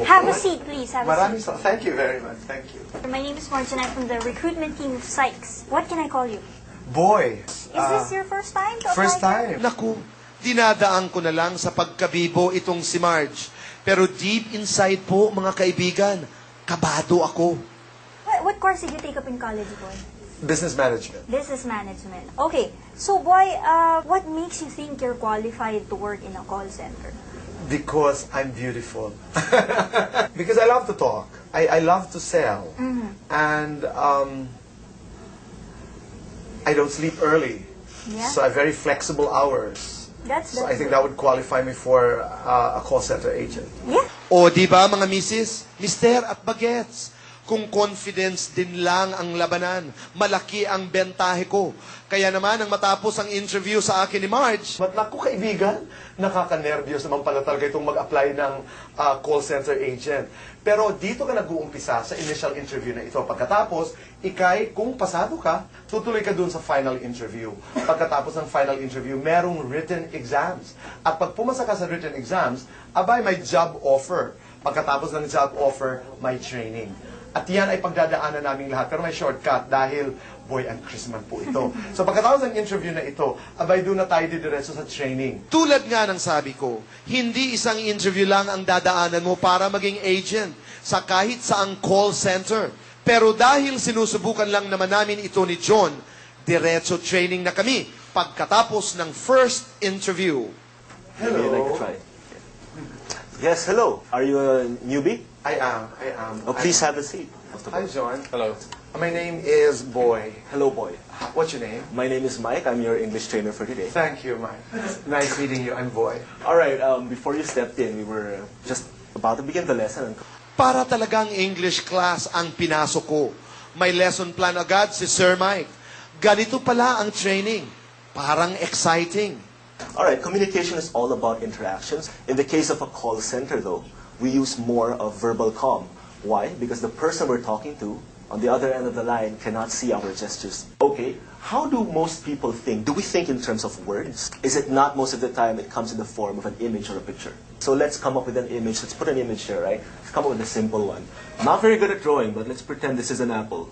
Have a seat, please. Have a Maraming seat. thank you very much. Thank you. My name is Marge and I'm from the recruitment team of Sykes. What can I call you? Boy. Is this your first time to apply? First time. Naku, dinadaan ko na lang sa pagkabibo itong si Marge. Pero deep inside po, mga kaibigan, kabado ako. What course did you take up in college, boy? Business management. Business management. Okay. So, boy, what makes you think you're qualified to work in a call center? Because I'm beautiful. Because I love to talk. I love to sell. And I don't sleep early. Yeah. So I have very flexible hours. So I think good. that would qualify me for a call center agent. Yeah. O, di ba mga misis, mister at bagets? Kung confidence din lang ang labanan, malaki ang bentahe ko. Kaya naman, nang matapos ang interview sa akin ni Marge, But naku kaibigan, nakaka-nervyos naman pala talaga itong mag-apply ng call center agent. Pero dito ka nag-uumpisa sa initial interview na ito. Pagkatapos, kung pasado ka, tutuloy ka dun sa final interview. Pagkatapos ng final interview, merong written exams. At pag pumasa ka sa written exams, abay, may job offer. Pagkatapos ng job offer, may training. At yan ay pagdadaanan naming lahat. Pero may shortcut dahil, boy, ang Christmas po ito. So pagkatapos ng interview na ito, abay doon na tayo didiretso sa training. tulad nga ng sabi ko, hindi isang interview lang ang dadaanan mo para maging agent sa kahit saang call center. Pero dahil sinusubukan lang naman namin ito ni John, diretso training na kami pagkatapos ng first interview. Hello. Maybe you'd like to try. Yes, hello. Are you a newbie? I am. Oh, please have a seat. Hi, John. Hello. My name is Boy. Hello, boy. What's your name? My name is Mike. I'm your English trainer for today. Thank you, Mike. Nice meeting you. I'm Boy. All right. Before you stepped in, we were just about to begin the lesson. Para talagang English class ang pinasok ko. May lesson plan agad si Sir Mike. Ganito pala ang training. Parang exciting. All right. Communication is all about interactions. In the case of a call center, though, we use more of verbal comm. Why? Because the person we're talking to on the other end of the line cannot see our gestures. Okay, how do most people think? Do we think in terms of words? Is it not most of the time it comes in the form of an image or a picture? So let's come up with an image. Let's put an image here, right? Let's come up with a simple one. Not very good at drawing, but let's pretend this is an apple.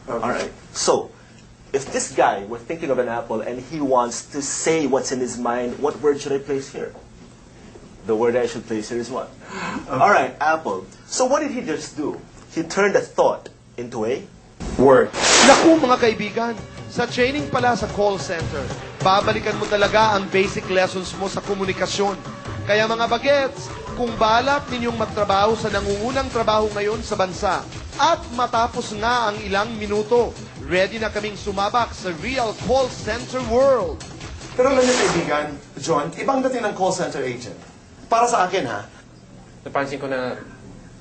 Okay. All right. So, if this guy were thinking of an apple and he wants to say what's in his mind, what word should I place here? The word I should place here is what? Okay. All right, apple. So what did he just do? He turned a thought into a Word. Naku mga kaibigan, sa training pala sa call center, babalikan mo talaga ang basic lessons mo sa komunikasyon. Kaya mga bagets, kung balak ninyong magtrabaho sa nangungunang trabaho ngayon sa bansa, at matapos nga ang ilang minuto, ready na kaming sumabak sa real call center world. Pero alam niyo kaibigan, John, ibang dating ng call center agent. Para sa akin ha, Napansin ko na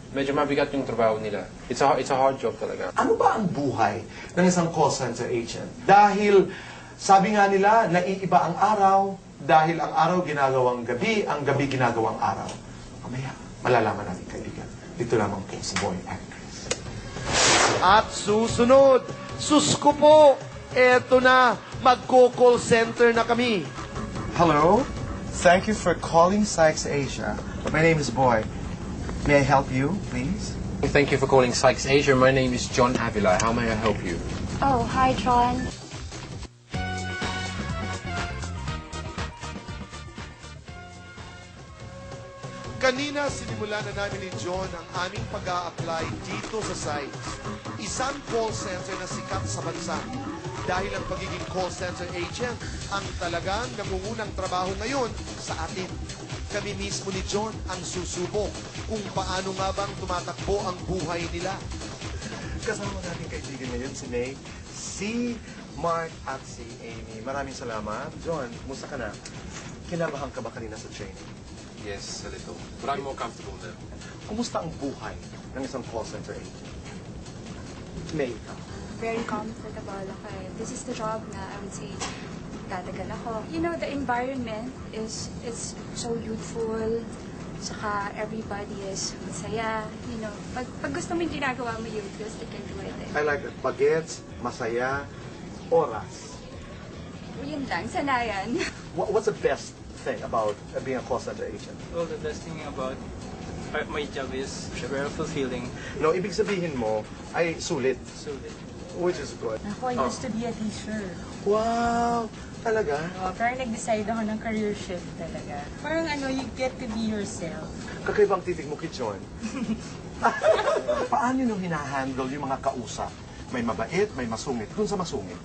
medyo mabigat yung trabaho nila. It's a hard job talaga. ano ba ang buhay ng isang call center agent? Dahil sabi nga nila, naiiba ang araw, dahil ang araw ginagawang gabi, ang gabi ginagawang araw. Mamaya, malalaman natin kaibigan. Dito lamang po si Boy and Chris. At susunod, sus ko po, eto na, magko-call center na kami. Hello? Thank you for calling Sykes Asia. My name is Boy. May I help you, please? Thank you for calling Sykes Asia. My name is John Avila. How may I help you? Oh, hi, John. Kanina, sinimula na namin ni John ang aming pag-a-apply dito sa Sykes. Isang call center na sikat sa bansa. Dahil ang pagiging call center agent ang talagang nangungunang trabaho ngayon sa atin. Kami mismo ni John ang susubok kung paano nga bang tumatakbo ang buhay nila. Kasama natin kaibigan ngayon si Nate, si Mark at si Amy. Maraming salamat. John, kumusta ka na? Kinabahan ka ba kanina sa training? Yes, a little. But I'm more comfortable now. Kumusta ang buhay ng isang call center agent? May ikaw. Very comfortable. Okay, this is the job na I would say tatagal ako. You know, the environment is so youthful. Saka everybody is masaya. You know, pag gusto mo yung ginagawa mo yun, just you can do it. I like it. Bagets, masaya, oras. Yun lang, sanayan. What's the best thing about being a call center agent? Well, the best thing about my job is very fulfilling. No, ibig sabihin mo ay sulit. Which is good. Ako, I used to be a teacher. Wow! Talaga? Pero nag-decide ako ng career shift talaga. Parang you get to be yourself. Kakaibang titig mo, Kichon. Paano nyo hinahandle yung mga kausap? May mabait, may masungit. Dun sa masungit.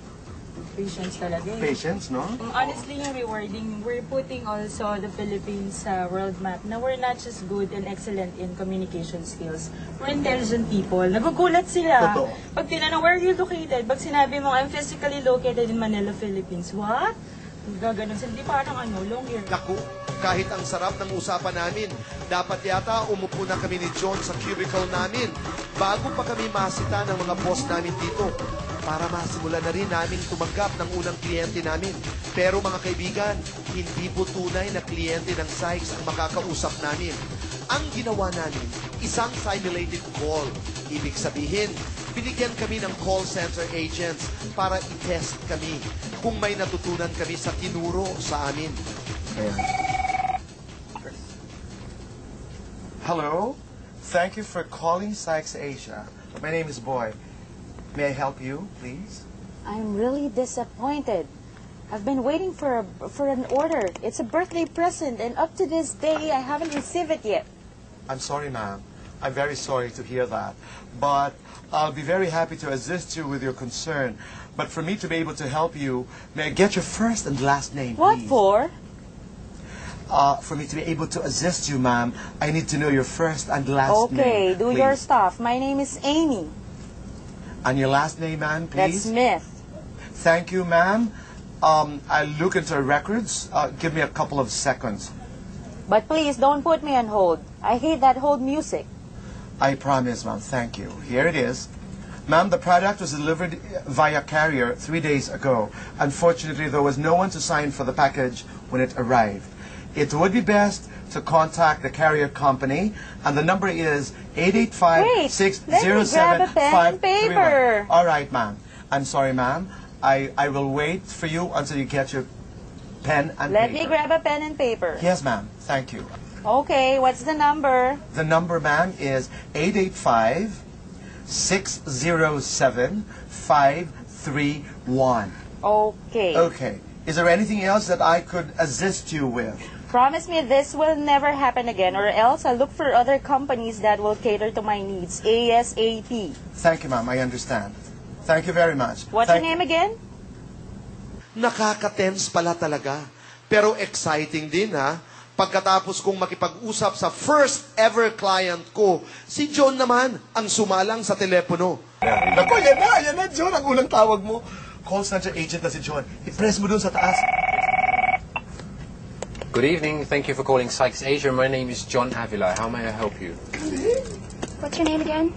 Patience talaga eh. Patience, no? Honestly, yung rewarding, we're putting also the Philippines sa world map na we're not just good and excellent in communication skills. We're intelligent people. Nagugulat sila. Totoo. Pag tinanong, where are you located? Pag sinabi mo, I'm physically located in Manila, Philippines. What? Gaganon sila. Di parang long year. Naku, kahit ang sarap ng usapan namin, dapat yata umupo na kami ni John sa cubicle namin bago pa kami masita ng mga boss namin dito para masimulan na rin namin tumanggap ng unang kliyente namin. Pero mga kaibigan, hindi po tunay na kliyente ng Sykes ang makakausap namin. Ang ginawa namin, isang simulated call. Ibig sabihin, binigyan kami ng call center agents para i-test kami kung may natutunan kami sa tinuro sa amin. Hello? Thank you for calling Sykes Asia. My name is Boy. May I help you, please? I'm really disappointed. I've been waiting for an order. It's a birthday present, and up to this day, I haven't received it yet. I'm sorry, ma'am. I'm very sorry to hear that. But I'll be very happy to assist you with your concern. But for me to be able to help you, may I get your first and last name, What please? for? For me to be able to assist you, ma'am, I need to know your first and last name. Okay, do please. your stuff. My name is Amy. And your last name, ma'am, That's please? Smith. Thank you, ma'am. I'll look into our records. Give me a couple of seconds. But please don't put me on hold. I hate that hold music. I promise, ma'am. Thank you. Here it is. Ma'am, the product was delivered via carrier 3 days ago. Unfortunately, there was no one to sign for the package when it arrived. It would be best to contact the carrier company, and the number is 885-607-531. Let me grab a pen and paper. All right, ma'am. I'm sorry, ma'am. I will wait for you until you get your pen and Let paper. me grab a pen and paper. Yes, ma'am. Thank you. Okay, what's the number? The number, ma'am, is 885-607-531. Okay. Okay. Is there anything else that I could assist you with? Promise me this will never happen again, or else I'll look for other companies that will cater to my needs ASAP. Thank you, ma'am. I understand. Thank you very much. What's your name again? Nakaka-tense pala talaga. Pero exciting din ha. Pagkatapos kong makipag-usap sa first ever client ko, si John naman ang sumalang sa telepono. Naku, yan na, John. Ang unang tawag mo. Call center agent na si John. I-press mo dun sa taas. Good evening. Thank you for calling Sykes Asia. My name is John Avila. How may I help you? What's your name again?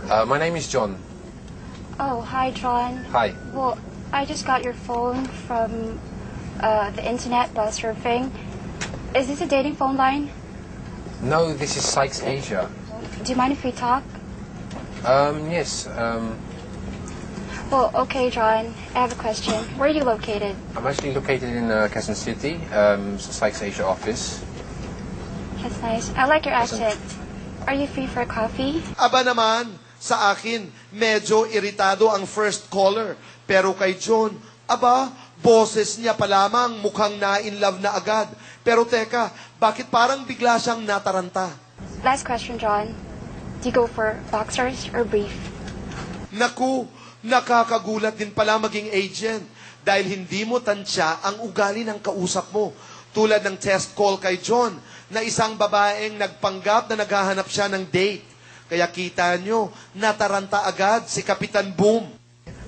My name is John. Oh, hi, John. Hi. Well, I just got your phone from the internet while surfing. Is this a dating phone line? No, this is Sykes Asia. Do you mind if we talk? Yes. Well, okay, John. I have a question. Where are you located? I'm actually located in Quezon City, Sykes Asia office. That's nice. I like your accent. Are you free for a coffee? Aba naman, sa akin, medyo iritado ang first caller. Pero kay John, aba, boses niya pa lamang mukhang na-in-love na agad. Pero teka, bakit parang bigla siyang nataranta? Last question, John. Do you go for boxers or brief? Naku, nakakagulat din pala maging agent dahil hindi mo tansya ang ugali ng kausap mo. Tulad ng test call kay John na isang babaeng nagpanggap na naghahanap siya ng date. Kaya kita nyo, nataranta agad si Kapitan Boom.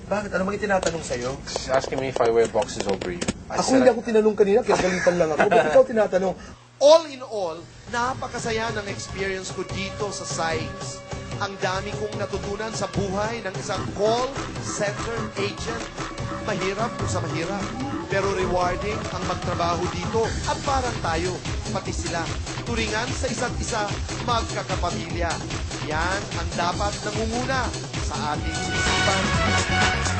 Bakit? Ano mga tinatanong sa'yo? She's asking me if I wear boxes or brief. Ako hindi ako tinanong kanina, kaya galitan lang ako. Bakit ikaw tinatanong? All in all, napakasaya ng experience ko dito sa Sykes. Ang dami kong natutunan sa buhay ng isang call center agent. Mahirap kung sa mahirap. Pero rewarding ang magtrabaho dito. At parang tayo, pati sila. Turingan sa isa't isa, magkakapamilya. Yan ang dapat nangunguna sa ating isipan.